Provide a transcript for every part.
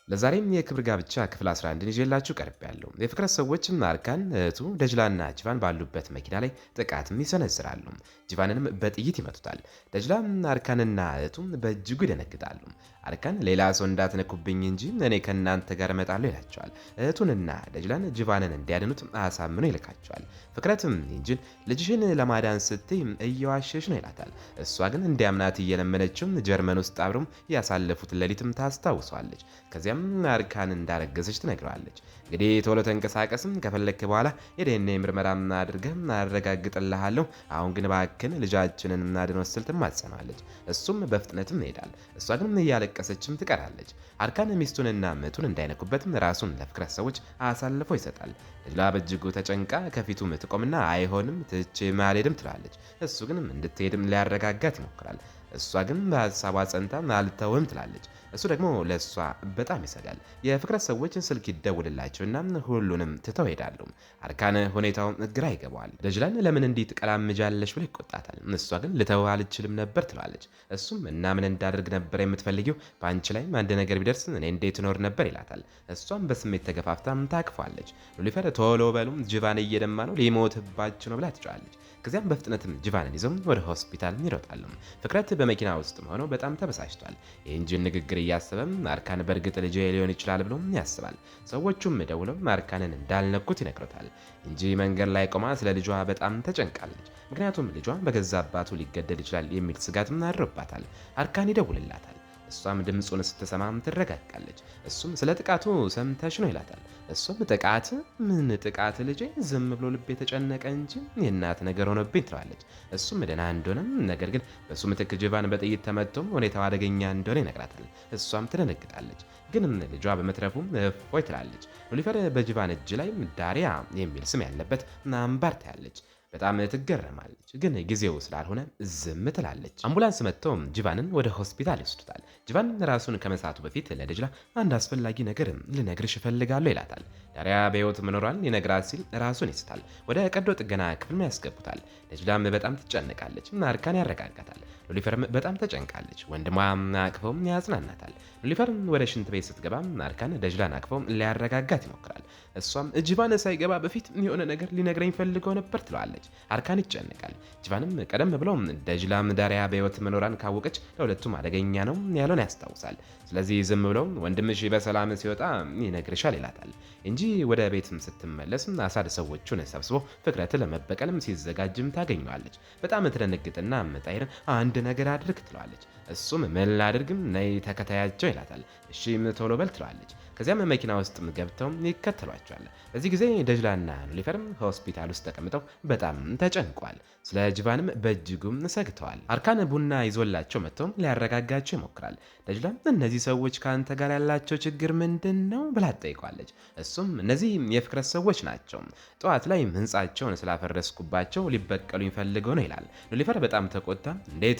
ለዛሬም የክብር ጋብቻ ክፍል 11ን ይዤላችሁ ቀርቤያለሁ። የፍቅረት ሰዎችም አርካን እህቱ ደጅላና ጅቫን ባሉበት መኪና ላይ ጥቃትም ይሰነዝራሉ። ጅቫንንም በጥይት ይመቱታል። ደጅላም አርካንና እህቱም በእጅጉ ይደነግጣሉ። አርካን ሌላ ሰው እንዳትነኩብኝ እንጂ እኔ ከእናንተ ጋር እመጣለሁ ይላቸዋል። እህቱንና ደጅላን ጅቫንን እንዲያድኑት አሳምኖ ይልካቸዋል። ፍቅረትም ኢንጂን ልጅሽን ለማዳን ስትይ እየዋሸሽ ነው ይላታል። እሷ ግን እንዲያምናት እየለመነችው ጀርመን ውስጥ አብረው ያሳለፉት ሌሊትም ታስታውሰዋለች። ከዚያም አርካን እንዳረገዘች ትነግረዋለች። እንግዲህ ቶሎ ተንቀሳቀስም ከፈለክ በኋላ የዲኤንኤ ምርመራ አድርገህ አረጋግጥልሃለሁ። አሁን ግን እባክህን ልጃችንን እናድነው ስትል ትማጸናለች። እሱም በፍጥነትም ይሄዳል። እሷ ግን እያለቀሰችም ትቀራለች። አርካን ሚስቱንና እህቱን እንዳይነኩበትም ራሱን ለፍቅረት ሰዎች አሳልፎ ይሰጣል። ልጅቷ በእጅጉ ተጨንቃ ከፊቱ ትቆምና አይሆንም ትቼ አልሄድም ትላለች። እሱ ግን እንድትሄድም ሊያረጋጋት ይሞክራል። እሷ ግን በሀሳቧ ጸንታ አልተውም ትላለች። እሱ ደግሞ ለእሷ በጣም ይሰጋል። የፍቅረት ሰዎች ስልክ ይደውልላቸውና ሁሉንም ትተው ሄዳሉ። አርካን ሁኔታው ግራ ይገባዋል። ደጅላን ለምን እንዲህ ትቀላምጃለሽ ብሎ ይቆጣታል። እሷ ግን ልተው አልችልም ነበር ትላለች። እሱም እና ምን እንዳደርግ ነበር የምትፈልጊው? በአንቺ ላይም አንድ ነገር ቢደርስ እኔ እንዴት እኖር ነበር ይላታል። እሷም በስሜት ተገፋፍታም ታቅፏለች። ሉሊፈር ቶሎ በሉ ጅቫን እየደማ ነው ሊሞትባችሁ ነው ብላ ትጫዋለች። ከዚያም በፍጥነትም ጅቫንን ይዘው ወደ ሆስፒታል ይሮጣሉ። ፍቅረት በመኪና ውስጥ ሆኖ በጣም ተበሳጭቷል። የኢንጂን ንግግር እያሰበም አርካን በእርግጥ ልጅ ሊሆን ይችላል ብሎ ያስባል። ሰዎቹም ደውለው አርካንን እንዳልነኩት ይነግሩታል። እንጂ መንገድ ላይ ቆማ ስለ ልጇ በጣም ተጨንቃለች። ምክንያቱም ልጇ በገዛ አባቱ ሊገደል ይችላል የሚል ስጋትም አድሮባታል። አርካን ይደውልላታል። እሷም ድምፁን ስትሰማም ትረጋጋለች። እሱም ስለ ጥቃቱ ሰምተሽ ነው ይላታል። እሱም ጥቃት? ምን ጥቃት ልጄ? ዝም ብሎ ልብ የተጨነቀ እንጂ የእናት ነገር ሆነብኝ ትለዋለች። እሱም ደህና እንደሆነም ነገር ግን በሱ ምትክ ጅቫን በጥይት ተመቶም ሁኔታው አደገኛ እንደሆነ ይነግራታል። እሷም ትደነግጣለች። ግን ልጇ በመትረፉም እፎይ ትላለች። ሉሊፈር በጅቫን እጅ ላይ ዳሪያ የሚል ስም ያለበት አምባር ታያለች። በጣም ትገረማለች። ግን ጊዜው ስላልሆነ ዝም ትላለች። አምቡላንስ መጥተው ጅቫንን ወደ ሆስፒታል ይወስዱታል። ጅቫን ራሱን ከመሳቱ በፊት ለደጅላ አንድ አስፈላጊ ነገር ልነግርሽ እፈልጋለሁ ይላታል። ዳሪያ በሕይወት መኖሯን ሊነግራት ሲል ራሱን ይስታል። ወደ ቀዶ ጥገና ክፍል ያስገቡታል። ደጅላም በጣም ትጨነቃለች። አርካን ያረጋጋታል። ሉሊፈርም በጣም ተጨንቃለች። ወንድሟ አቅፈውም ያጽናናታል። ሉሊፈር ወደ ሽንት ቤት ስትገባ አርካን ደጅላን አቅፈው ሊያረጋጋት ይሞክራል። እሷም ጅቫን ሳይገባ በፊት የሆነ ነገር ሊነግረኝ ፈልገው ነበር ትለዋለች። አርካን ይጨነቃል። ጅቫንም ቀደም ብለው ደጅላም ዳሪያ በሕይወት መኖሯን ካወቀች ለሁለቱም አደገኛ ነው ያለውን ያስታውሳል። ስለዚህ ዝም ብለው ወንድምሽ በሰላም ሲወጣ ይነግርሻል ይላታል እንጂ ወደ ቤትም ስትመለስ አሳድ ሰዎቹን ሰብስቦ ፍቅረት ለመበቀልም ሲዘጋጅም ታገኘዋለች። በጣም ትደነግጥና ጣይር አንድ ነገር አድርግ ትለዋለች። እሱም ምን ላድርግም? ነይ ተከታያቸው ይላታል። እሺ ቶሎ በል ትለዋለች። ከዚያም መኪና ውስጥ ገብተው ይከተሏቸዋል። በዚህ ጊዜ ደጅላና ሉሊፈርም ሆስፒታል ውስጥ ተቀምጠው በጣም ተጨንቋል። ስለ ጅቫንም በእጅጉም ሰግተዋል። አርካን ቡና ይዞላቸው መጥተው ሊያረጋጋቸው ይሞክራል። ደጅላም እነዚህ ሰዎች ከአንተ ጋር ያላቸው ችግር ምንድን ነው ብላ ትጠይቀዋለች። እሱም እነዚህ የፍቅረት ሰዎች ናቸው፣ ጠዋት ላይ ህንጻቸውን ስላፈረስኩባቸው ሊበቀሉኝ ፈልገው ነው ይላል። ሉሊፈር በጣም ተቆጣ።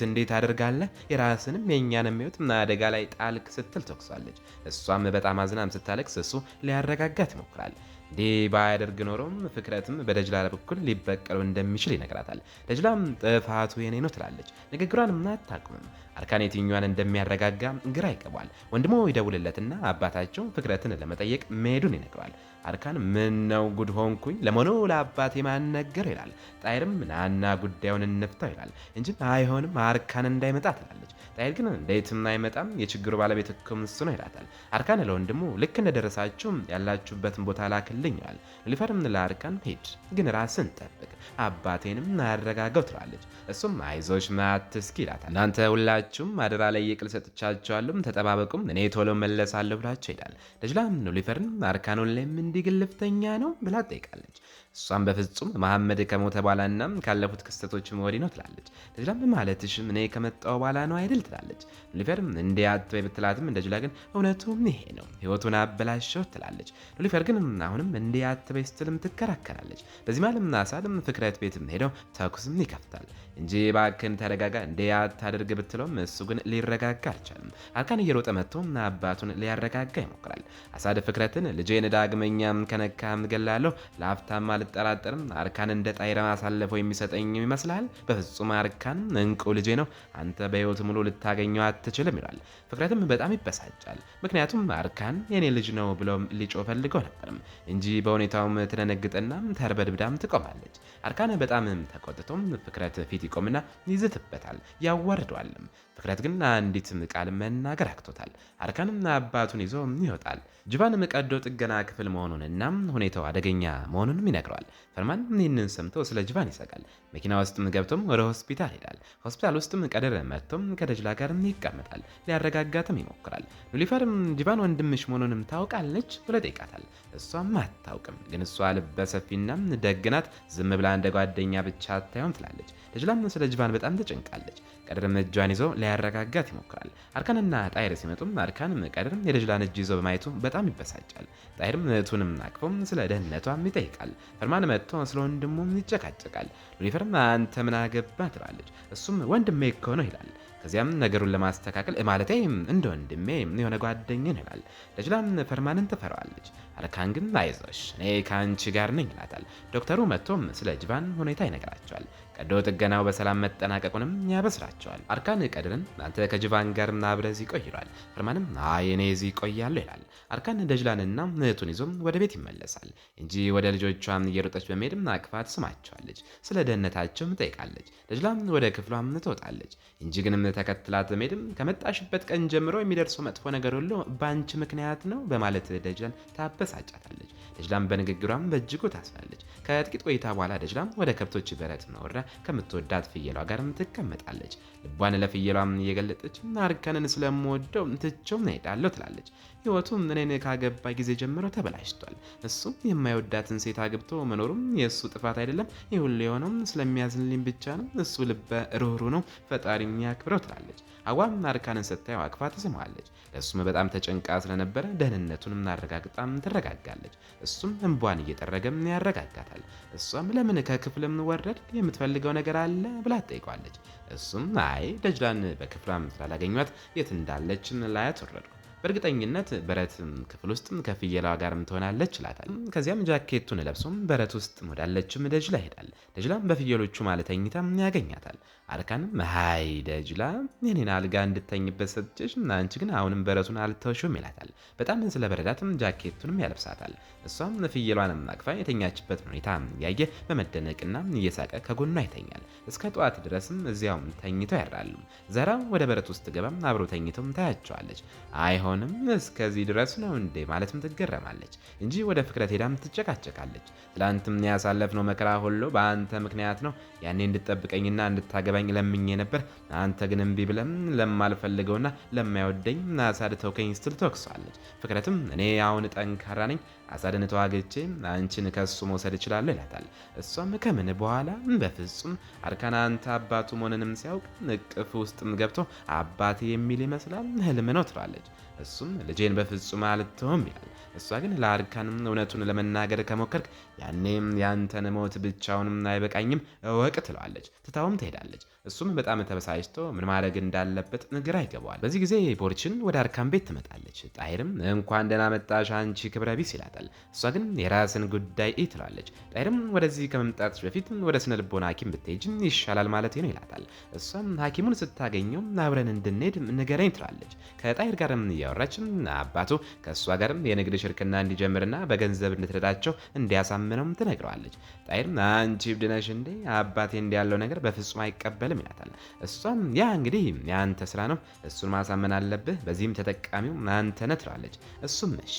እንዴት አደርጋለህ? የራስንም የእኛንም ህይወት አደጋ ላይ ጣልክ ስትል ተኩሳለች። እሷም በጣም አዝናም ስታለቅስ እሱ ሊያረጋጋት ይሞክራል። እንዲህ ባያደርግ ኖሮም ፍቅረትም በደጅላ በኩል ሊበቀለው እንደሚችል ይነግራታል። ደጅላም ጥፋቱ የኔ ነው ትላለች። ንግግሯን አታቁምም። አርካን የትኛዋን እንደሚያረጋጋ ግራ ይገባል። ወንድሞ ይደውልለትና አባታቸው ፍቅረትን ለመጠየቅ መሄዱን ይነግረዋል። አርካን ምን ነው ጉድ ሆንኩኝ፣ ለመሆኑ ለአባቴ ማን ነገረው ይላል። ጣይርም ናና ጉዳዩን እንፍታው ይላል እንጂ አይሆንም አርካን እንዳይመጣ ትላለች። ጣይር ግን እንዴትም አይመጣም፣ የችግሩ ባለቤት እኮ እሱ ነው ይላታል። አርካን ለወንድሙ ልክ እንደደረሳችሁ ያላችሁበትን ቦታ ላክልኝ ይላል። ሉሊፈርም ለአርካን ሂድ፣ ግን ራስን ጠብቅ፣ አባቴንም አያረጋጋው ትላለች። እሱም አይዞሽ አትስኪ ይላታል። እናንተ ሁላችሁም አደራ ላይ የቅል ሰጥቻችኋለሁ፣ ተጠባበቁም፣ እኔ ቶሎ መለሳለሁ ብላቸው ይላል። ደጅላም ሉሊፈርን አርካኑን ላይም እንዲህ ግልፍተኛ ነው ብላ ትጠይቃለች። እሷም በፍጹም መሐመድ ከሞተ በኋላና ካለፉት ክስተቶች ወዲህ ነው ትላለች። ደጅላም ማለትሽም እኔ ከመጣሁ በኋላ ነው አይደል ትላለች። ሉሊፈር እንዲህ አትበይ ብትላትም ደጅላ ግን እውነቱም ይሄ ነው፣ ህይወቱን አበላሸው ትላለች። ሉሊፈር ግን አሁንም እንዲህ አትበይ ስትልም ትከራከራለች። በዚህ መሀልም አሳድም ፍቅረት ቤትም ሄደው ተኩስም ይከፍታል እንጂ እባክህን ተረጋጋ እንዴ አታደርግ ብትለውም እሱ ግን ሊረጋጋ አልቻለም። አርካን እየሮጠ መጥቶ አባቱን ሊያረጋጋ ይሞክራል። አሳድ ፍቅረትን ልጄን ዳግመኛም ከነካም ገላለሁ፣ ለአፍታም አልጠራጠርም። አርካን እንደ ጣይራ አሳልፈው የሚሰጠኝ ይመስላል? በፍጹም አርካን እንቁ ልጄ ነው፣ አንተ በህይወት ሙሉ ልታገኘው አትችልም ይላል። ፍቅረትም በጣም ይበሳጫል። ምክንያቱም አርካን የኔ ልጅ ነው ብለውም ሊጮ ፈልገው ነበርም እንጂ በሁኔታውም ትደነግጥና ተርበድብዳም ትቆማለች። አርካን በጣም ተቆጥቶም ፍቅረት ፊት ይቆምና ይዝትበታል፣ ያዋርደዋልም። ፍቅረት ግን አንዲትም ቃል መናገር አክቶታል። አርካንም አባቱን ይዞ ይወጣል። ጅቫንም ቀዶ ጥገና ክፍል መሆኑንና ሁኔታው አደገኛ መሆኑንም ይነግረዋል። ፈርማን ይህንን ሰምቶ ስለ ጅቫን ይሰጋል። መኪና ውስጥም ገብቶም ወደ ሆስፒታል ሄዳል። ሆስፒታል ውስጥም ቀደር መጥቶም ከደጅላ ጋር ይቀመጣል። ሊያረጋጋትም ይሞክራል። ኑሊፈርም ጅቫን ወንድምሽ መሆኑንም ታውቃለች ብሎ ጠይቃታል። እሷም አታውቅም፣ ግን እሷ ልበ ሰፊና ደግናት፣ ዝም ብላ እንደ ጓደኛ ብቻ አታየውም ትላለች። ደጅላም ስለ ጅቫን በጣም ተጨንቃለች። ቀደርም እጇን ይዞ ሊያረጋጋት ይሞክራል። አርካንና ጣይር ሲመጡም አርካንም ቀደርም የደጅላን እጅ ይዞ በማየቱ በጣም ይበሳጫል። ጣይርም እህቱንም አቅፎም ስለ ደህንነቷም ይጠይቃል። ፈርማን መጥቶ ስለ ወንድሙም ይጨቃጨቃል። ሉሊፈርም አንተ ምን አገባ ትላለች። እሱም ወንድሜ እኮ ነው ይላል። ከዚያም ነገሩን ለማስተካከል ማለቴ እንደ ወንድሜ የሆነ ጓደኛ ነው ይላል። ደጅላም ፈርማንን ትፈራዋለች። አርካን ግን አይዞሽ እኔ ከአንቺ ጋር ነኝ ይላታል። ዶክተሩ መጥቶም ስለ ጅቫን ሁኔታ ይነግራቸዋል። ቀዶ ጥገናው በሰላም መጠናቀቁንም ያበስራቸዋል። አርካን ቀድርን አንተ ከጅቫን ጋር አብረህ እዚህ ቆይ ይሏል። ፈርማንም አይ እኔ እዚህ ቆያለሁ ይላል። አርካን ደጅላንና እህቱን ይዞም ወደ ቤት ይመለሳል እንጂ ወደ ልጆቿም እየሮጠች በመሄድም አቅፋ ትስማቸዋለች። ስለ ደህንነታቸውም ትጠይቃለች። ደጅላም ወደ ክፍሏም ትወጣለች እንጂ ግንም ተከትላት በመሄድም ከመጣሽበት ቀን ጀምሮ የሚደርሰው መጥፎ ነገር ሁሉ በአንቺ ምክንያት ነው በማለት ደጅላን ታበሳጫታለች። ደጅላም በንግግሯም በእጅጉ ታስፋለች። ከጥቂት ቆይታ በኋላ ደጅላም ወደ ከብቶች በረት ወርዳ ከምትወዳት ፍየሏ ጋርም ትቀመጣለች። ልቧን ለፍየሏም እየገለጠች አርካንን ስለምወደው ትቼው እሄዳለሁ ትላለች። ህይወቱም እኔን ካገባ ጊዜ ጀምሮ ተበላሽቷል። እሱም የማይወዳትን ሴት አግብቶ መኖሩም የእሱ ጥፋት አይደለም። ይህ ሁሉ የሆነው ስለሚያዝንልኝ ብቻ ነው። እሱ ልበ ርኅሩህ ነው፣ ፈጣሪ የሚያክብረው ትላለች። ሀዋም አርካንን ስታየው አቅፋ ትስመዋለች። ለእሱም በጣም ተጨንቃ ስለነበረ ደህንነቱንም አረጋግጣም ትረጋጋለች። እሱም እንቧን እየጠረገም ያረጋጋታል። እሷም ለምን ከክፍልም ወረድ የምትፈልገው ነገር አለ ብላ ትጠይቋለች። እሱም አይ ደጅላን በክፍሏም ስላላገኟት የት እንዳለችን ላያት ወረድኩ፣ በእርግጠኝነት በረት ክፍል ውስጥ ከፍየሏ ጋርም ትሆናለች ይላታል። ከዚያም ጃኬቱን ለብሶም በረት ውስጥ ወዳለችም ደጅላ ይሄዳል። ደጅላም በፍየሎቹ ማለተኝታም ያገኛታል። አርካንም ሀይ ደጅላ የኔን አልጋ እንድተኝበት ሰጥቼሽ አንቺ ግን አሁንም በረቱን አልተውሽም ይላታል። በጣም ስለ በረዳትም ጃኬቱንም ያለብሳታል። እሷም ፍየሏንም አቅፋ የተኛችበትን ሁኔታ ያየ በመደነቅና እየሳቀ ከጎኗ ይተኛል። እስከ ጠዋት ድረስም እዚያውም ተኝተው ያድራሉ። ዘራ ወደ በረት ውስጥ ገባም አብሮ ተኝተውም ታያቸዋለች። አይሆንም እስከዚህ ድረስ ነው እንዴ ማለትም ትገረማለች እንጂ ወደ ፍቅረት ሄዳም ትጨቃጨቃለች። ትላንትም ያሳለፍነው መከራ ሁሉ በአንተ ምክንያት ነው። ያኔ እንድጠብቀኝና እንድታገባኝ ለምኜ ነበር። አንተ ግን እምቢ ብለም ለማልፈልገውና ለማይወደኝ አሳድ ተውከኝ ስትል ትወቅሰዋለች። ፍቅረትም እኔ አሁን ጠንካራ ነኝ፣ አሳድን ተዋግቼ አንቺን ከሱ መውሰድ እችላለሁ ይላታል። እሷም ከምን በኋላ በፍጹም አርካን አንተ አባቱ መሆንንም ሲያውቅ እቅፍ ውስጥም ገብቶ አባቴ የሚል ይመስላል ህልም ነው ትላለች። እሱም ልጄን በፍጹም አልተውም ይላል። እሷ ግን ለአርካንም እውነቱን ለመናገር ከሞከርክ ያኔም ያንተን ሞት ብቻውንም አይበቃኝም እወቅ ትለዋለች። ትታውም ትሄዳለች። እሱም በጣም ተበሳጭቶ ምን ማድረግ እንዳለበት ግራ ይገባዋል። በዚህ ጊዜ ቦርችን ወደ አርካን ቤት ትመጣለች። ጣይርም እንኳን ደህና መጣሽ አንቺ ክብረ ቢስ ይላታል። እሷ ግን የራስን ጉዳይ ትለዋለች። ጣይርም ወደዚህ ከመምጣትሽ በፊት ወደ ስነ ልቦና ሐኪም ብትሄጂ ይሻላል ማለት ነው ይላታል። እሷም ሐኪሙን ስታገኘው አብረን እንድንሄድ ንገረኝ ትላለች። ከጣይር ጋርም እያወራች አባቱ ከእሷ ጋርም የንግድ ሽርክና እንዲጀምርና በገንዘብ እንድትረዳቸው እንዲያሳምነውም ትነግረዋለች። ጣይርም አንቺ እብድ ነሽ እንዴ አባቴ እንዲያለው ነገር በፍጹም አይቀበልም ይላታል። እሷም ያ እንግዲህ የአንተ ስራ ነው፣ እሱን ማሳመን አለብህ፣ በዚህም ተጠቃሚው አንተ ነህ ትለዋለች። እሱም እሺ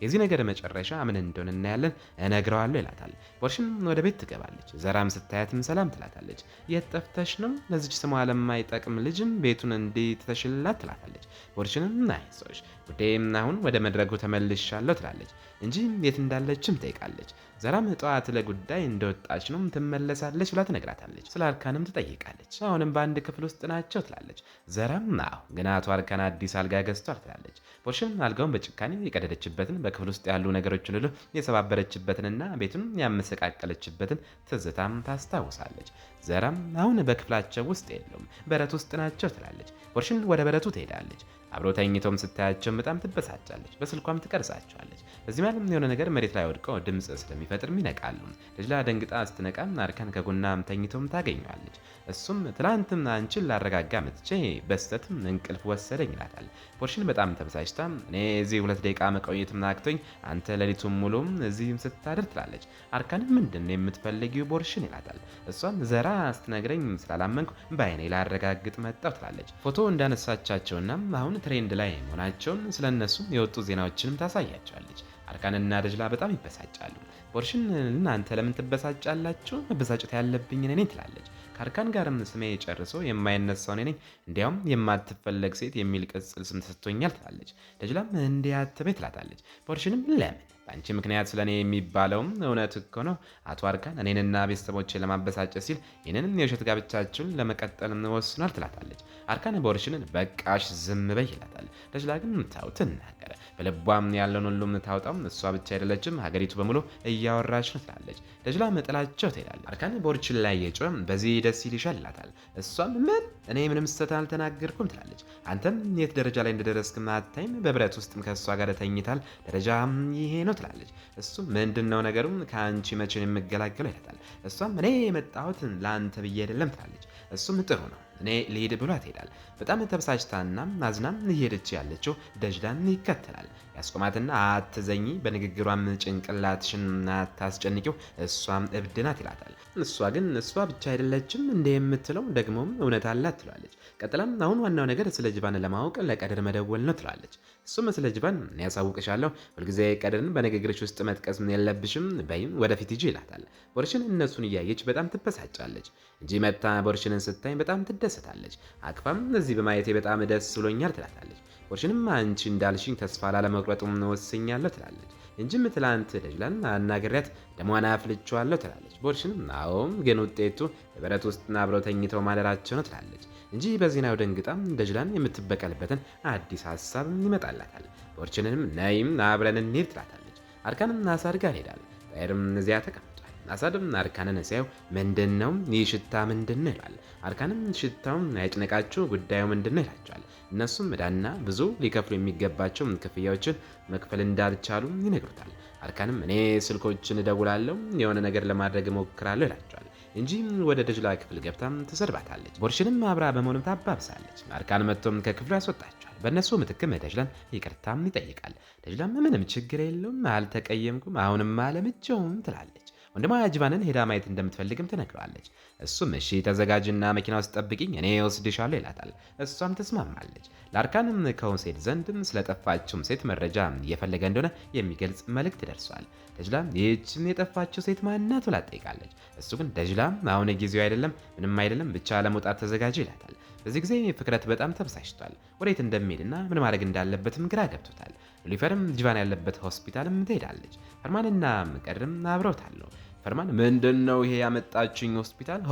የዚህ ነገር መጨረሻ ምን እንደሆነ እናያለን እነግረዋለሁ ይላታል። ቦርሽም ወደ ቤት ትገባለች። ዘራም ስታያትም ሰላም ትላታለች። የት ጠፍተሽ ነው? ለዚች ስሟ ለማይጠቅም ልጅም ቤቱን እንዲህ ትተሽላት ትላታለች። ቦርሽንም አይዞሽ አይዞሽ ጉዳይም አሁን ወደ መድረኩ ተመልሻለሁ ትላለች እንጂ የት እንዳለችም ጠይቃለች። ዘራም ጠዋት ለጉዳይ እንደወጣች ነው ትመለሳለች ብላ ትነግራታለች። ስለ አርካንም ትጠይቃለች። አሁንም በአንድ ክፍል ውስጥ ናቸው ትላለች። ዘራም አዎ ግን አቶ አርካን አዲስ አልጋ ገዝቷል ትላለች። ፖርሽን አልጋውን በጭካኔ የቀደደችበትን በክፍል ውስጥ ያሉ ነገሮችን ሁሉ የሰባበረችበትንና ቤቱን ያመሰቃቀለችበትን ትዝታም ታስታውሳለች። ዘራም አሁን በክፍላቸው ውስጥ የለውም በረት ውስጥ ናቸው ትላለች። ፖርሽን ወደ በረቱ ትሄዳለች። አብሮ ተኝቶም ስታያቸው በጣም ትበሳጫለች። በስልኳም ትቀርጻቸዋለች። በዚህ ማለም የሆነ ነገር መሬት ላይ ወድቀው ድምፅ ስለሚፈጥርም ይነቃሉ። ደጅላ ደንግጣ ስትነቃም አርካን ከጎናም ተኝቶም ታገኘዋለች። እሱም ትላንትም አንቺን ላረጋጋ መጥቼ በስተትም እንቅልፍ ወሰደኝ ይላታል። ፖርሽን በጣም ተበሳጭታ እኔ እዚህ 2 ደቂቃ መቆየትም ናቅቶኝ አንተ ሌሊቱን ሙሉም እዚህም ስታድር ትላለች። አርካንም ምንድን ነው የምትፈልጊው ፖርሽን ይላታል። እሷም ዘራ ስትነግረኝ ስላላመንኩ በአይኔ ላረጋግጥ መጣሁ ትላለች። ፎቶ እንዳነሳቻቸውና አሁን ትሬንድ ላይ መሆናቸውን ስለነሱ የወጡ ዜናዎችንም ታሳያቸዋለች። አርካንና ደጅላ በጣም ይበሳጫሉ። ፖርሽን እናንተ ለምን ትበሳጫላችሁ? መበሳጨት ያለብኝ እኔ ነኝ ትላለች። ከአርካን ጋርም ስሜ ጨርሶ የማይነሳው እኔ ነኝ፣ እንዲያውም የማትፈለግ ሴት የሚል ቅጽል ስም ተሰጥቶኛል ትላለች። ደጅላም እንዲያትበይ ትላታለች። ፖርሽንም ለምን በአንቺ ምክንያት ስለኔ የሚባለውም እውነት እኮ ነው። አቶ አርካን እኔንና ቤተሰቦቼን ለማበሳጨት ሲል ይህንንም የውሸት ጋብቻችሁን ለመቀጠል ወስኗል ትላታለች። አርካን ፖርሽንን በቃሽ ዝም በይ ይላታል። ደጅላ ግን ታው ትናገረ በልቧም ያለውን ሁሉም ታውጣም። እሷ ብቻ አይደለችም ሀገሪቱ በሙሉ እያወራች ነው ትላለች። ደጅላ መጥላቸው ትሄዳለች። አርካን ፖርሽን ላይ የጮኸ በዚህ ደስ ይልሻል ይላታል። እሷም ምን እኔ ምንም ስህተት አልተናገርኩም ትላለች። አንተም የት ደረጃ ላይ እንደደረስክ አታይም? በብረት ውስጥም ከእሷ ጋር ተኝታል። ደረጃም ይሄ ነው ትላለች። እሱም ምንድነው ነገሩ? ከአንቺ መቼ ነው የምገላገለው ይላታል። እሷም እኔ የመጣሁት ለአንተ ብዬ አይደለም ትላለች። እሱም ጥሩ ነው እኔ ልሄድ ብሏ ትሄዳል። በጣም ተበሳጭታና አዝናም እየሄደች ያለችው ደጅላን ይከተላል። ያስቆማትና አትዘኝ፣ በንግግሯም ጭንቅላትሽን አታስጨንቂው፣ እሷም እብድ ናት ይላታል። እሷ ግን እሷ ብቻ አይደለችም እንደ የምትለው ደግሞም እውነት አላት ትላለች። ቀጥላም አሁን ዋናው ነገር ስለ ጅባን ለማወቅ ለቀድር መደወል ነው ትላለች። እሱም ስለ ጅባን ያሳውቅሻለሁ፣ ሁልጊዜ ቀድርን በንግግርሽ ውስጥ መጥቀስ የለብሽም በይም ወደፊት ሂጂ ይላታል። ቦርሽን እነሱን እያየች በጣም ትበሳጫለች እንጂ መታ ቦርሽንን ስታይ በጣም ትደሰታለች። አቅፋም እዚህ በማየቴ በጣም ደስ ብሎኛል ትላታለች። ቦርሽንም አንቺ እንዳልሽኝ ተስፋ ላለመቁረጡም ወስኛለሁ ትላለች። እንጂም ትላንት ደጅላን አናግሪያት ደሟን አፍልቼዋለሁ ትላለች። ቦርሽንም አዎም ግን ውጤቱ በበረት ውስጥ አብረው ተኝተው ማደራቸው ነው ትላለች እንጂ በዜናው ደንግጣም ደጅላን የምትበቀልበትን አዲስ ሀሳብ ይመጣላታል። ቦርሽንም ነይም አብረን እንሂድ ትላታለች። አርካንም አሳድ ጋር ሄዳል። ጣይርም እዚያ ተቀምጧል። አሳድም አርካንን ሲያዩ ምንድነው ይህ ሽታ ምንድነው ይላል። አርካንም ሽታውን ያጭነቃችሁ ጉዳዩ ምንድነው ይላቸዋል። እነሱም ዕዳና ብዙ ሊከፍሉ የሚገባቸው ክፍያዎችን መክፈል እንዳልቻሉ ይነግሩታል። አርካንም እኔ ስልኮችን እደውላለሁ የሆነ ነገር ለማድረግ እሞክራለሁ ይላቸዋል እንጂ ወደ ደጅላ ክፍል ገብታም ትሰድባታለች። ቦርሽንም አብራ በመሆንም ታባብሳለች። አርካን መጥቶም ከክፍሉ ያስወጣቸዋል። በእነሱ ምትክም ደጅላን ይቅርታም ይጠይቃል። ደጅላም ምንም ችግር የለውም አልተቀየምኩም፣ አሁንም አለምቼውም ትላለች። ወንድሟ ጅባንን ሄዳ ማየት እንደምትፈልግም ትነግረዋለች። እሱም እሺ ተዘጋጅና መኪና ውስጥ ጠብቂኝ እኔ ወስድሻለሁ ይላታል። እሷም ትስማማለች። ለአርካንም ከሆሴት ዘንድም ስለጠፋችውም ሴት መረጃ እየፈለገ እንደሆነ የሚገልጽ መልእክት ደርሷል። ደጅላም ይህችን የጠፋችው ሴት ማናት ብላ ትጠይቃለች። እሱ ግን ደጅላም አሁን ጊዜው አይደለም፣ ምንም አይደለም፣ ብቻ ለመውጣት ተዘጋጅ ይላታል። በዚህ ጊዜ ፍቅረት በጣም ተበሳጭቷል። ወዴት እንደሚሄድና ምን ማድረግ እንዳለበትም ግራ ገብቶታል። ሉሊፈርም ጅባን ያለበት ሆስፒታልም ትሄዳለች። ፈርማንና ቀድርም አብረውታለሁ። ፈርማን ምንድነው ይሄ ያመጣችኝ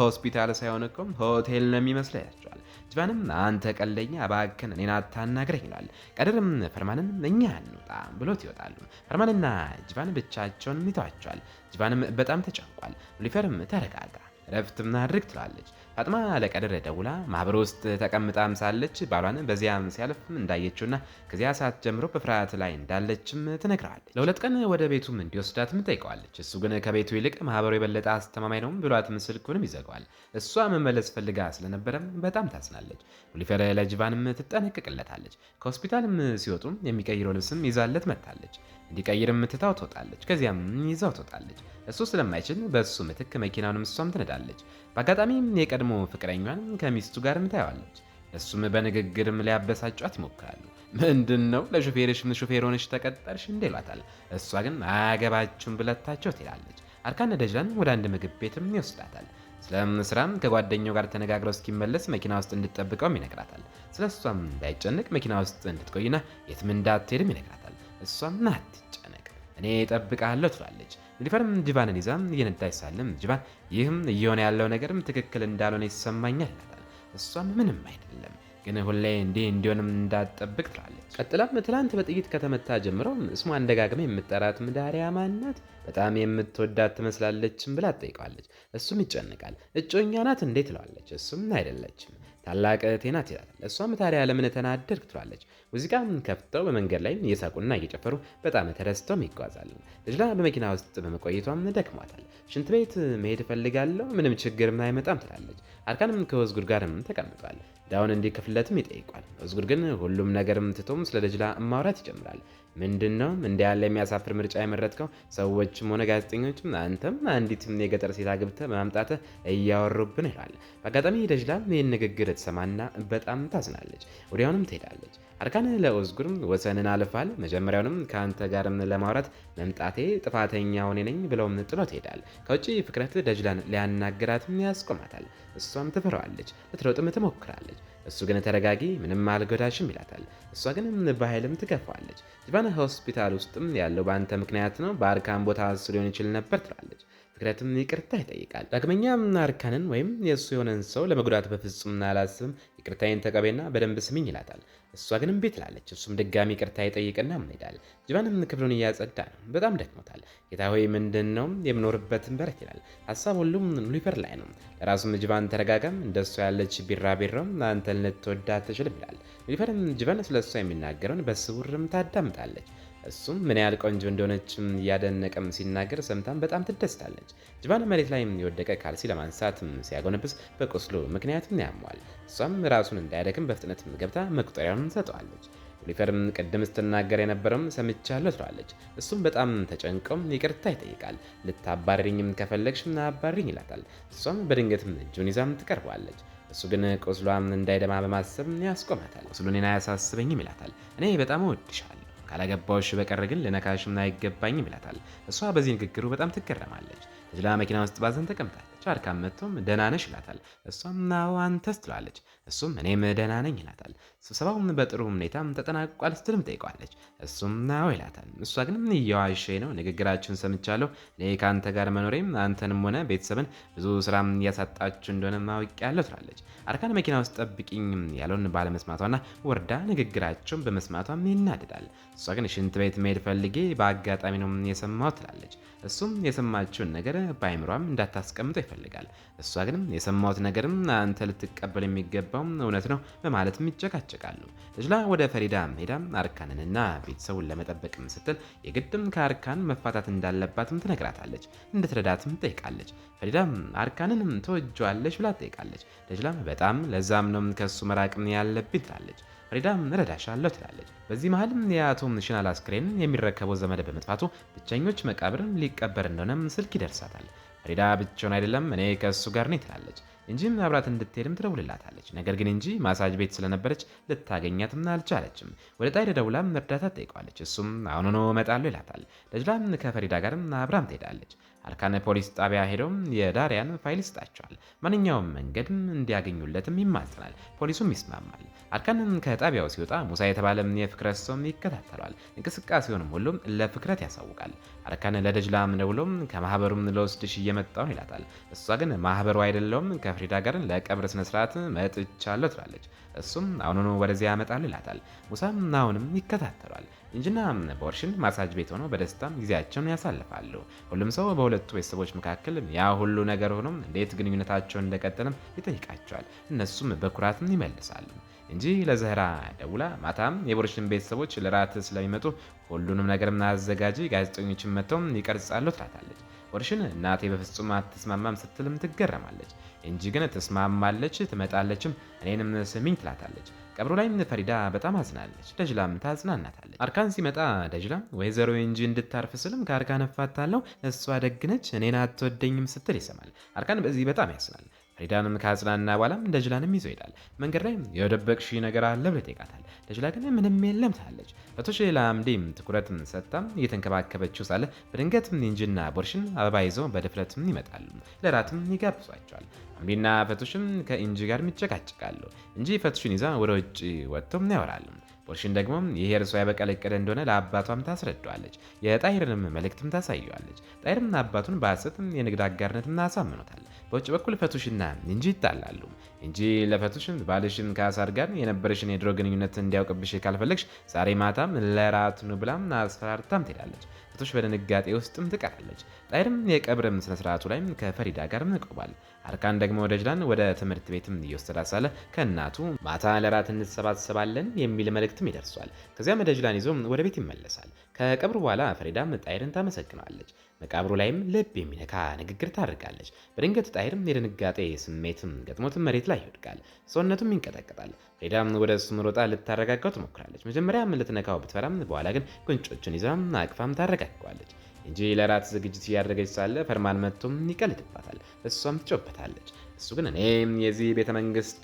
ሆስፒታል ሳይሆን እኮ ሆቴል ነው የሚመስለው ያቸዋል። ጅባንም አንተ ቀለኛ እባክህን እኔን አታናግረኝ ይላል። ቀድርም ፈርማንን እኛ እንውጣ ብሎት ይወጣሉ። ፈርማንና ጅባን ብቻቸውን ይተዋቸዋል። ጅባንም በጣም ተጨንቋል። ሉሊፈርም ተረጋጋ ረፍትም አድርግ ትላለች። ፋጥማ ለቀድር ደውላ ማህበር ውስጥ ተቀምጣም ሳለች ባሏን በዚያም ሲያልፍ እንዳየችውና ከዚያ ሰዓት ጀምሮ በፍርሃት ላይ እንዳለችም ትነግረዋለች። ለሁለት ቀን ወደ ቤቱም እንዲወስዳትም ጠይቀዋለች። እሱ ግን ከቤቱ ይልቅ ማህበሩ የበለጠ አስተማማኝ ነው ብሏትም ስልኩንም ይዘጋዋል። እሷ መመለስ ፈልጋ ስለነበረም በጣም ታዝናለች። ሉሊፈር ለጅባንም ትጠነቅቅለታለች። ከሆስፒታልም ሲወጡ የሚቀይረው ልብስም ይዛለት መጥታለች። እንዲቀይርም ትታው ትወጣለች። ከዚያም ይዛው ትወጣለች። እሱ ስለማይችል በእሱ ምትክ መኪናውንም እሷም ትነዳለች። በአጋጣሚ የቀድሞ ፍቅረኛን ከሚስቱ ጋርም ታየዋለች። እሱም በንግግርም ሊያበሳጯት ይሞክራሉ። ምንድን ነው ለሹፌርሽም ሹፌር ሆነሽ ተቀጠርሽ እንዴ ይሏታል። እሷ ግን አያገባችሁም ብለታቸው ትላለች። አርካን ደጅላን ወደ አንድ ምግብ ቤትም ይወስዳታል። ስለም ስራም ከጓደኛው ጋር ተነጋግረው እስኪመለስ መኪና ውስጥ እንድትጠብቀውም ይነግራታል። ስለ እሷም እንዳይጨነቅ መኪና ውስጥ እንድትቆይና የትም እንዳትሄድም ይነግራታል። እሷም አትጨነቅ እኔ እጠብቅሃለሁ ትላለች። ኒሉፈርም ጂቫንን ይዛ እየነዳች ሳለም ጂቫን ይህም እየሆነ ያለው ነገርም ትክክል እንዳልሆነ ይሰማኛል ይላታል። እሷም ምንም አይደለም ግን ሁሌ እንዲህ እንዲሆንም እንዳትጠብቅ ትላለች። ቀጥላም ትላንት በጥይት ከተመታ ጀምሮ ስሟን ደጋግማ የምትጠራት ዳሪያ ማናት? በጣም የምትወዳት ትመስላለችም ብላ ትጠይቀዋለች። እሱም ይጨነቃል። እጮኛ ናት እንዴ ትለዋለች። እሱም አይደለችም ታላቅ እህቴ ናት ይላታል። እሷም ታዲያ ለምን ተናደድክ ትላለች። ሙዚቃም ከፍተው በመንገድ ላይ እየሳቁና እየጨፈሩ በጣም ተደስተውም ይጓዛሉ። ልጅላ በመኪና ውስጥ በመቆየቷም ደክሟታል። ሽንት ቤት መሄድ እፈልጋለሁ ምንም ችግርም አይመጣም ትላለች። አርካንም ከወዝጉድ ጋርም ተቀምጧል። ዳውን እንዲከፍለትም ይጠይቋል። ወዝጉድ ግን ሁሉም ነገርም ትቶም ስለ ልጅላ ማውራት ይጀምራል። ምንድነው እንዲህ ያለ የሚያሳፍር ምርጫ የመረጥከው? ሰዎችም ሆነ ጋዜጠኞችም አንተም አንዲትም የገጠር ሴት አግብተህ በማምጣትህ እያወሩብን ይላል። በአጋጣሚ ደጅላም ይህን ንግግር ትሰማና በጣም ታዝናለች። ወዲያውንም ትሄዳለች። አርካን ለኦዝጉር ወሰንን አልፋል፣ መጀመሪያውንም ከአንተ ጋርም ለማውራት መምጣቴ ጥፋተኛ ሆኔ ነኝ ብለውም ጥሎት ይሄዳል። ከውጭ ፍቅረት ደጅላን ሊያናግራትም ያስቆማታል። እሷም ትፈራዋለች፣ ልትሮጥም ትሞክራለች። እሱ ግን ተረጋጊ ምንም አልጎዳሽም ይላታል። እሷ ግን በኃይልም ትገፋዋለች። ጂቫን ሆስፒታል ውስጥም ያለው በአንተ ምክንያት ነው፣ በአርካን ቦታ እሱ ሊሆን ይችል ነበር ትላለች። ፍቅረትም ይቅርታ ይጠይቃል። ዳግመኛም አርካንን ወይም የእሱ የሆነን ሰው ለመጉዳት በፍጹም አላስብም፣ ይቅርታዬን ተቀበይና በደንብ ስሚኝ ይላታል። እሷ ግን እምቢ ትላለች። እሱም ድጋሚ ይቅርታ ይጠይቅና ይሄዳል። ጂቫንም ክፍሉን እያጸዳ ነው። በጣም ደክሞታል። ጌታ ሆይ ምንድን ነው የምኖርበትን በረት ይላል። ሀሳብ ሁሉም ኒሉፈር ላይ ነው። ለራሱም ጂቫን ተረጋጋም፣ እንደሷ ያለች ቢራቢሮም አንተን ልትወዳት ትችልም ይላል። ኒሉፈርም ጂቫን ስለ እሷ የሚናገረውን በስውርም ታዳምጣለች። እሱም ምን ያህል ቆንጆ እንደሆነችም እያደነቀም ሲናገር ሰምታም በጣም ትደስታለች። ጂቫን መሬት ላይ የወደቀ ካልሲ ለማንሳት ሲያጎነብስ በቁስሉ ምክንያትም ያሟል። እሷም ራሱን እንዳያደክም በፍጥነት ገብታ መቁጠሪያውን ሰጠዋለች። ኒሉፈርም ቅድም ስትናገር የነበረውም ሰምቻለሁ ትለዋለች። እሱም በጣም ተጨንቀውም ይቅርታ ይጠይቃል። ልታባርኝም ከፈለግሽ አባሪኝ ይላታል። እሷም በድንገትም እጁን ይዛም ትቀርበዋለች። እሱ ግን ቁስሏም እንዳይደማ በማሰብ ያስቆማታል። ቁስሉን አያሳስበኝም ይላታል። እኔ በጣም እወድሻለሁ ካላገባዎች በቀር ግን ልነካሽም አይገባኝም ይላታል። እሷ በዚህ ንግግሩ በጣም ትገረማለች። ልጅላ መኪና ውስጥ ባዘን ተቀምጣለች። አርካን መጥቶም ደህና ነሽ ይላታል። እሷም ናው አንተስ ትለዋለች። እሱም እኔም ደህና ነኝ ይላታል። ስብሰባውም በጥሩ ሁኔታ ተጠናቋል ስትልም ጠይቀዋለች። እሱም ናው ይላታል። እሷ ግን እየዋሸ ነው፣ ንግግራችሁን ሰምቻለሁ። እኔ ከአንተ ጋር መኖሬም አንተንም ሆነ ቤተሰብን ብዙ ስራም እያሳጣችሁ እንደሆነ ማውቂያለሁ ትላለች። አርካን መኪና ውስጥ ጠብቂኝ ያለውን ባለመስማቷና ወርዳ ንግግራቸውን በመስማቷም ይናደዳል። እሷ ግን ሽንት ቤት መሄድ ፈልጌ በአጋጣሚ ነው የሰማሁት ትላለች። እሱም የሰማችውን ነገር በአይምሯም እንዳታስቀምጠው ይፈልጋል። እሷ ግን የሰማሁት ነገርም አንተ ልትቀበል የሚገባው እውነት ነው በማለትም ይጨቃጨቃሉ። ልጅላ ወደ ፈሪዳ ሄዳ አርካንንና ቤተሰቡን ለመጠበቅም ስትል የግድም ከአርካን መፋታት እንዳለባትም ትነግራታለች። እንድትረዳትም ጠይቃለች። ፈሪዳም አርካንንም ተወጇለች ብላ ትጠይቃለች። ልጅላም በጣም ለዛም ነው ከሱ መራቅም ያለብኝ ትላለች። ፈሪዳም እረዳሻለሁ ትላለች። በዚህ መሀልም የአቶ ሽናል አስክሬን የሚረከበው ዘመድ በመጥፋቱ ብቸኞች መቃብር ሊቀበር እንደሆነም ስልክ ይደርሳታል። ፈሪዳ ብቻውን አይደለም እኔ ከእሱ ጋር ነኝ ትላለች እንጂም አብራት እንድትሄድም ትደውልላታለች። ነገር ግን እንጂ ማሳጅ ቤት ስለነበረች ልታገኛትም አልቻለችም። ወደ ጣይደ ደውላም እርዳታ ትጠይቀዋለች። እሱም አሁኑኑ እመጣለሁ ይላታል። ልጅላም ከፈሪዳ ጋርም አብራም ትሄዳለች። አርካን ፖሊስ ጣቢያ ሄደውም የዳሪያን ፋይል ይሰጣቸዋል። ማንኛውም መንገድም እንዲያገኙለትም ይማጸናል። ፖሊሱም ይስማማል። አርካንም ከጣቢያው ሲወጣ ሙሳ የተባለ የፍክረት ሰውም ይከታተሏል። እንቅስቃሴውንም ሁሉም ለፍክረት ያሳውቃል። አርካን ለደጅላም ደውሎም ከማህበሩም ለወስድሽ እየመጣሁ ይላታል። እሷ ግን ማህበሩ አይደለውም ከፍሪዳ ጋር ለቀብር ስነስርዓት መጥቻለሁ ትላለች። እሱም አሁኑኑ ወደዚያ ያመጣሉ ይላታል። ሙሳም አሁንም ይከታተሏል። እንጂና በወርሽን ማሳጅ ቤት ሆነው በደስታም ጊዜያቸውን ያሳልፋሉ። ሁሉም ሰው በሁለቱ ቤተሰቦች መካከል ያ ሁሉ ነገር ሆኖም እንዴት ግንኙነታቸውን እንደቀጠለም ይጠይቃቸዋል። እነሱም በኩራትም ይመልሳሉ እንጂ ለዘህራ ደውላ ማታም የቦርሽን ቤተሰቦች ለራት ስለሚመጡ ሁሉንም ነገር አዘጋጂ፣ ጋዜጠኞችን መጥተው ይቀርጻሉ ትላታለች። ወርሽን እናቴ በፍጹም አትስማማም ስትልም ትገረማለች። እንጂ ግን ትስማማለች፣ ትመጣለችም፣ እኔንም ስሚኝ ትላታለች። ቀብሩ ላይ ፈሪዳ በጣም አዝናለች። ደጅላም ታጽናናታለች። አርካን ሲመጣ ደጅላም ወይዘሮ እንጂ እንድታርፍ ስልም ከአርካን እፋታለሁ፣ እሷ ደግነች፣ እኔን አትወደኝም ስትል ይሰማል። አርካን በዚህ በጣም ያስናል። ፈሪዳንም ካጽናና በኋላም ደጅላንም ይዞ ይሄዳል። መንገድ ላይ የደበቅሽ ነገር አለ ብሎ ይጠይቃታል። ደጅላ ግን ምንም የለም ትላለች። ፈቶሽ ለአምዴም ትኩረት ሰጥታም እየተንከባከበችው ሳለ በድንገት ኢንጂና ቦርሽን አበባ ይዘው በድፍረትም ይመጣሉ። ለራትም ይጋብዟቸዋል። አምዴና ፈቶሽም ከኢንጂ ጋር ይጨቃጨቃሉ። እንጂ ፈቶሽን ይዛ ወደ ውጭ ወጥተው ያወራሉ። ቦርሽን ደግሞ ይሄ እርሷ የበቀል እቅድ እንደሆነ ለአባቷም ታስረዳዋለች። የጣይርንም መልእክትም ታሳየዋለች። ጣይርም አባቱን በሐሰት የንግድ አጋርነትም አሳምኖታል። በውጭ በኩል ፈቱሽና እንጂ ይጣላሉ። እንጂ ለፈቱሽን ባልሽን ከአሳድ ጋር የነበረሽን የድሮ ግንኙነት እንዲያውቅብሽ ካልፈለግሽ ዛሬ ማታም ለራት ኑ ብላም አስፈራርታም ትሄዳለች። ፈቱሽ በድንጋጤ ውስጥም ትቀራለች። ጣይርም የቀብርም ስነስርዓቱ ላይ ከፈሪዳ ጋርም ይቆማል። አርካን ደግሞ ደጅላን ወደ ትምህርት ቤትም እየወሰዳት ሳለ ከእናቱ ማታ ለራት እንሰባሰባለን የሚል መልእክትም ይደርሷል። ከዚያም ደጅላን ይዞ ወደ ቤት ይመለሳል። ከቀብሩ በኋላ ፈሪዳም ጣይርን ታመሰግነዋለች። መቃብሩ ላይም ልብ የሚነካ ንግግር ታደርጋለች። በድንገት ጣይርም የድንጋጤ ስሜትም ገጥሞትም መሬት ላይ ይወድቃል። ሰውነቱም ይንቀጠቀጣል። ፈሪዳም ወደ እሱ ሮጣ ልታረጋጋው ትሞክራለች። መጀመሪያም ልትነካው ብትፈራም በኋላ ግን ጉንጮቹን ይዛም አቅፋም ታረጋጋዋለች። እንጂ ለራት ዝግጅት እያደረገች ሳለ ፈርማን መጥቶም ይቀልድባታል። እሷም ትጮበታለች። እሱ ግን እኔም የዚህ ቤተ መንግስት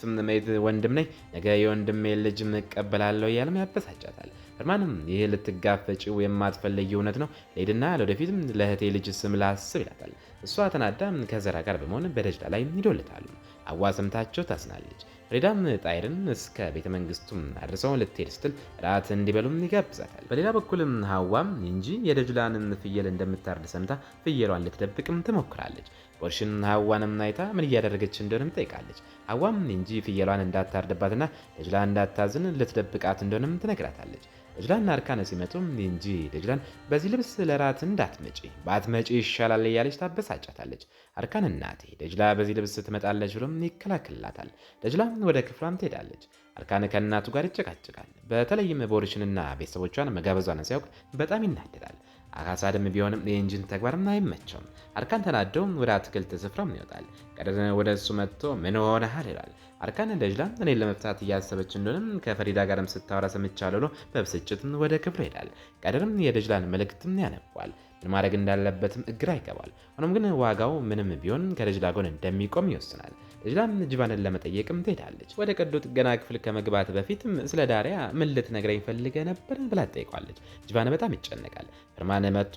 ወንድም ነኝ፣ ነገ የወንድሜ ልጅ እቀበላለሁ እያለም ያበሳጫታል። ፈርማንም ይህ ልትጋፈጪው የማትፈልጊ እውነት ነው፣ ልሄድና ለወደፊትም ለእህቴ ልጅ ስም ላስብ ይላታል። እሷ ተናዳ ከዘራ ጋር በመሆን በደጅላ ላይ ይዶልታሉ። ሐዋ ሰምታቸው ታዝናለች። ፈሪዳም ጣይርን እስከ ቤተ መንግስቱም አድርሰው ልትሄድ ስትል ራት እንዲበሉም ይጋብዛታል። በሌላ በኩልም ሐዋም እንጂ የደጅላንን ፍየል እንደምታርድ ሰምታ ፍየሏን ልትደብቅም ትሞክራለች። ቦርሽን ሐዋንም አይታ ምን እያደረገች እንደሆነም ጠይቃለች። ሐዋም እንጂ ፍየሏን እንዳታርድባትና ደጅላ እንዳታዝን ልትደብቃት እንደሆነም ትነግራታለች። ደጅላና አርካነ ሲመጡም እንጂ ደጅላን በዚህ ልብስ ለራት እንዳትመጪ ባትመጪ ይሻላል እያለች ታበሳጫታለች። አርካን እናቴ ደጅላ በዚህ ልብስ ትመጣለች ብሎም ይከላከልላታል። ደጅላም ወደ ክፍሏም ትሄዳለች። አርካን ከእናቱ ጋር ይጨቃጭቃል። በተለይም ቦርሽንና ቤተሰቦቿን መጋበዟን ሲያውቅ በጣም ይናደዳል። አካሳድም ቢሆንም የኢንጂን ተግባርም አይመቸውም። አርካን ተናደው ወደ አትክልት ስፍራም ይወጣል። ቀደር ወደ እሱ መጥቶ ምን ሆነሃል ይላል። አርካን ደጅላ እኔን ለመፍታት እያሰበች እንደሆነም ከፈሪዳ ጋርም ስታወራ ሰምቻለሁ ብሎ በብስጭትም ወደ ክፍሉ ይሄዳል። ቀደርም የደጅላን መልእክትም ያነባል። ምን ማድረግ እንዳለበትም ግራ ይገባል። ሆኖም ግን ዋጋው ምንም ቢሆን ከደጅላ ጎን እንደሚቆም ይወስናል። ደጅላም ጅቫንን ለመጠየቅም ትሄዳለች። ወደ ቀዶ ጥገና ክፍል ከመግባት በፊትም ስለ ዳሪያ ምን ልትነግረኝ ፈልገ ነበር ብላ ትጠይቋለች። ጅቫን በጣም ይጨነቃል። ፈርማን መጥቶ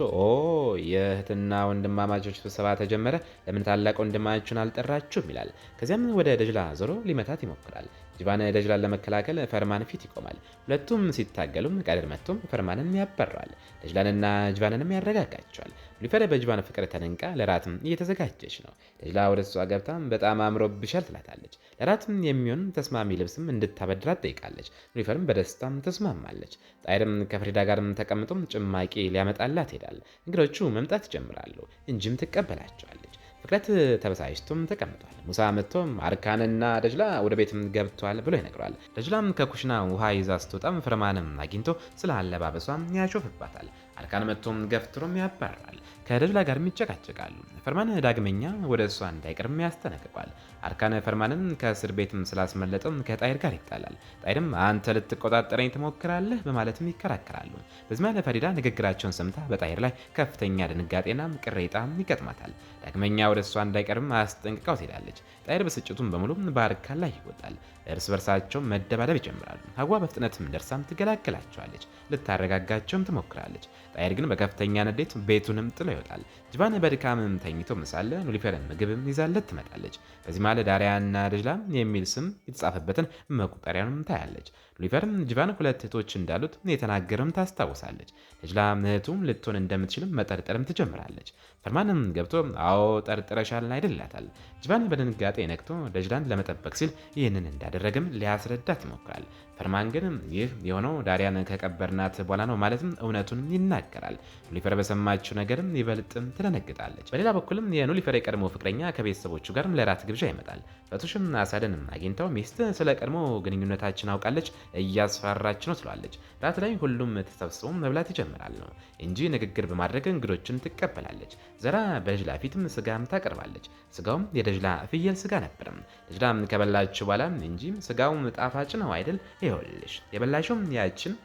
የእህትና ወንድማማቾች ስብሰባ ተጀመረ፣ ለምን ታላቅ ወንድማችሁን አልጠራችሁም ይላል። ከዚያም ወደ ደጅላ ዞሮ ሊመታት ይሞክራል። ጅቫን ደጅላን ለመከላከል ፈርማን ፊት ይቆማል። ሁለቱም ሲታገሉም ቀድር መጥቶም ፈርማንን ያበራል። ደጅላንና ጅቫንንም ያረጋጋቸዋል። ሉሊፈር በጅቫን ፍቅር ተነንቃ ለራትም እየተዘጋጀች ነው። ደጅላ ወደ እሷ ገብታም በጣም አምሮብሻል ትላታለች። ለራትም የሚሆን ተስማሚ ልብስም እንድታበድራት ጠይቃለች። ሉሊፈርም በደስታም ተስማማለች። ጣይርም ከፍሪዳ ጋርም ተቀምጦም ጭማቂ ሊያመጣላት ሄዳል። እንግዶቹ መምጣት ይጀምራሉ። እንጂም ትቀበላቸዋለች። ፍቅረት ተበሳጭቶም ተቀምጧል። ሙሳ መጥቶም አርካንና ደጅላ ወደ ቤትም ገብቷል ብሎ ይነግረዋል። ደጅላም ከኩሽና ውሃ ይዛ ስትወጣም ፈርማንም አግኝቶ ስለ አለባበሷም ያሾፍባታል። አርካን መጥቶም ገፍትሮም ያባራል። ከደጅላ ጋርም ይጨቃጨቃሉ። ፈርማን ዳግመኛ ወደ እሷ እንዳይቀርም ያስጠነቅቋል። አርካን ፈርማንን ከእስር ቤትም ስላስመለጠም ከጣይር ጋር ይጣላል። ጣይርም አንተ ልትቆጣጠረኝ ትሞክራለህ በማለትም ይከራከራሉ። በዚያ ፈሪዳ ንግግራቸውን ሰምታ በጣይር ላይ ከፍተኛ ድንጋጤና ቅሬታ ይገጥማታል። ዳግመኛ ወደ እሷ እንዳይቀርም አስጠንቅቃው ትሄዳለች። ጣይር ብስጭቱን በሙሉ በአርካን ላይ ይወጣል። እርስ በርሳቸው መደባደብ ይጀምራሉ። ሐዋ በፍጥነትም ደርሳም ትገላግላቸዋለች። ልታረጋጋቸውም ትሞክራለች። ጣይር ግን በከፍተኛ ንዴት ቤቱንም ጥሎ ይወጣል። ጅቫን በድካምም ተኝቶ ምሳለ ሉሊፈርን ምግብም ይዛለት ትመጣለች። በዚህ ማለ ዳሪያና ደጅላ የሚል ስም የተጻፈበትን መቁጠሪያንም ታያለች። ሉሊፈርም ጅቫን ሁለት እህቶች እንዳሉት የተናገረም ታስታውሳለች። ደጅላ እህቱም ልትሆን እንደምትችልም መጠርጠርም ትጀምራለች። ፈርማንም ገብቶ አዎ ጠርጥረሻል አይደላታል። ጅቫን በድንጋጤ ነክቶ ደጅላን ለመጠበቅ ሲል ይህንን እንዳደረግም ሊያስረዳት ይሞክራል። ፈርማን ግን ይህ የሆነው ዳሪያን ከቀበርናት በኋላ ነው ማለትም እውነቱን ይናገራል። ኑሊፈር በሰማችው ነገርም ይበልጥም ትደነግጣለች። በሌላ በኩልም የኑሊፈር የቀድሞ ፍቅረኛ ከቤተሰቦቹ ጋርም ለራት ግብዣ ይመጣል። ፈቱሽም አሳድንም አግኝተው ሚስት ስለ ቀድሞ ግንኙነታችን አውቃለች፣ እያስፈራራች ነው ትለዋለች። ራት ላይ ሁሉም ተሰብስበው መብላት ይጀምራል ነው እንጂ ንግግር በማድረግ እንግዶችን ትቀበላለች። ዘራ በደጅላ ፊትም ስጋም ታቀርባለች። ስጋውም የደጅላ ፍየል ስጋ ነበርም። ደጅላም ከበላችሁ በኋላ እንጂ ስጋው ጣፋጭ ነው አይደል? ይኸውልሽ የበላሽውም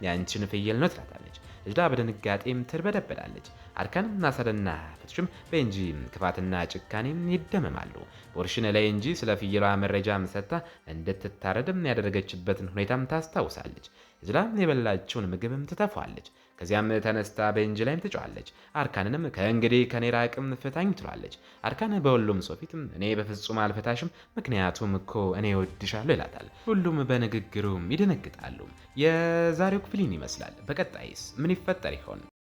ያንቺን ፍየል ነው ትላታለች። ደጅላ በድንጋጤም ትርበደበዳለች። አርካን አሳድና ፍትሽም በኤንጂ ክፋትና ጭካኔም ይደመማሉ። በወርሽን ላይ እንጂ ስለ ፍየሏ መረጃም ሰጥታ እንድትታረድም ያደረገችበትን ሁኔታም ታስታውሳለች። ደጅላ የበላችውን ምግብም ትተፋለች። ከዚያም ተነስታ በኤንጂ ላይም ትጮኻለች። አርካንንም ከእንግዲህ ከኔ ራቅም ፍታኝ ትሏለች። አርካን በሁሉም ሰው ፊትም እኔ በፍጹም አልፈታሽም፣ ምክንያቱም እኮ እኔ እወድሻለሁ ይላታል። ሁሉም በንግግሩም ይደነግጣሉ። የዛሬው ክፍል ይመስላል። በቀጣይስ ምን ይፈጠር ይሆን?